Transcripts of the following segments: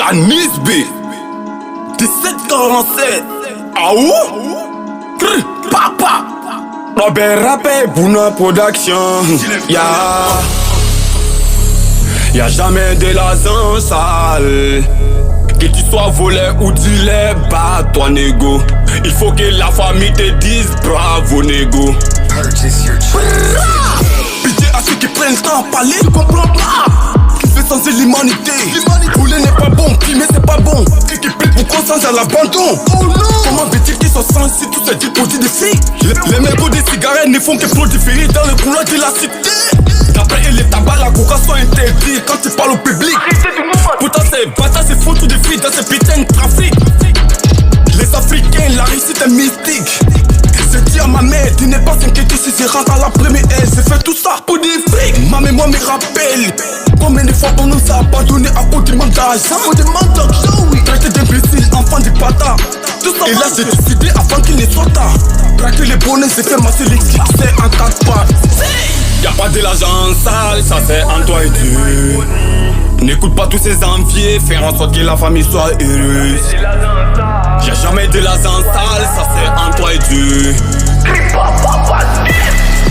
Canisbe 1747. Ah où? Papa Robert Rappé, Bouna Production. Y'a jamais de l'argent sale. Que tu sois voleur ou dealer, bats-toi négo. Il faut que la famille te dise bravo négo. Pitié à ceux qui prennent temps à parler, tu comprends pas. Qui fait sentir l'humanité. Rouler n'est pas bon, filmer c'est pas bon. Et qui paye pour conscience à l'abandon. Oh non. Comment veut-il qu'ils sont sans si tout se dit produit des filles? Les mégots des cigarettes ne font que proliférer dans le couloir de la cité. D'après les tabacs, la coca sont interdits quand tu parles au public. Pourtant ces bâtards se foutent des filles dans ces putains de trafic. Les Africains, la réussite est mystique. Je dis à ma mère, tu n'es pas s'inquiéter si je rentre à la première. J'ai fait tout ça pour des frics. Ma mémoire me rappelle combien de fois on nous a abandonnés à cause du manque d'argent. Oui. Traité d'imbéciles, enfants de bâtards. Et là j'ai décidé avant qu'il ne soit tard. Braquer les bonnets, j'ai fait masser les clics, c'est en 4 pas. Y'a pas de l'argent sale, ça c'est en toi et Dieu. N'écoute pas tous ces enviés, faire en sorte que la famille soit heureuse. Y'a jamais de l'argent sale, ça c'est en toi et Dieu.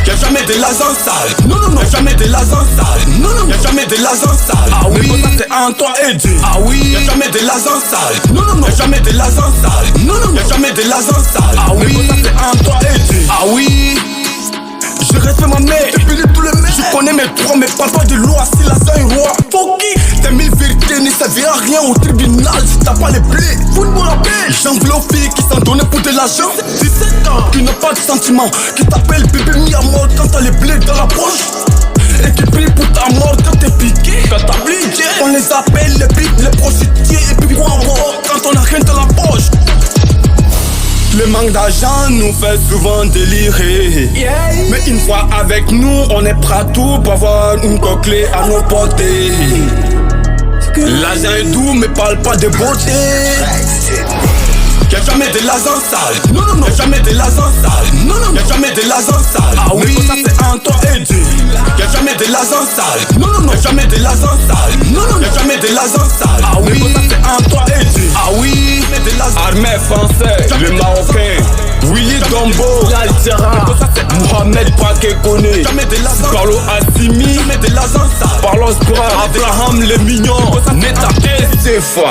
Y'a jamais de l'argent sale. Non, non, non. Y'a jamais de l'argent sale. Non, non, y'a jamais de l'argent sale. Ah oui, ça c'est en toi et Dieu. Ah oui, y'a jamais de l'argent sale. Non, non, non. Y'a jamais de l'argent sale. Non, non, y'a jamais de l'argent sale. Ah oui, ça c'est en toi et Dieu. Ah oui. Je respecte ma mère, je connais mes droits, mais parle pas de loi si l'argent est roi. Foki, tes 1000 vérités ne serviront à rien au tribunal si t'as pas les blés. Football à paix. J'en veux aux filles qui s'en donnent pour de l'argent. 17 ans, qui n'ont pas de sentiments, qui t'appellent bébé mis à mort quand t'as les blés dans la poche. Et qui prient pour ta mort quand t'es piqué, quand t'as bliqué. On les appelle les bites, les prostituées, et puis quoi encore quand on a rien dans la poche. Le manque d'argent nous fait souvent délirer. Mais une fois avec nous, on est prêt à tout pour avoir une coquelée à nos portées. L'argent est doux, mais parle pas de beauté. Y'a jamais de l'argent sale. Non, non, non. Y'a jamais de l'argent sale. Non, non, y'a jamais de l'argent sale. Ah oui, ça c'est en toi et Dieu. Y'a jamais de l'argent sale. Non, non, non. Y'a jamais de l'argent sale. Non, non, y'a jamais de l'argent sale. Ah oui, ça c'est en toi et Dieu. Ah oui, armée français, le marocain, Willy Dombo, l'Algérie, Mohamed Pakekone, Carlo Assimi, Carlos Bra, Abraham le Mignon, Neta Estefa.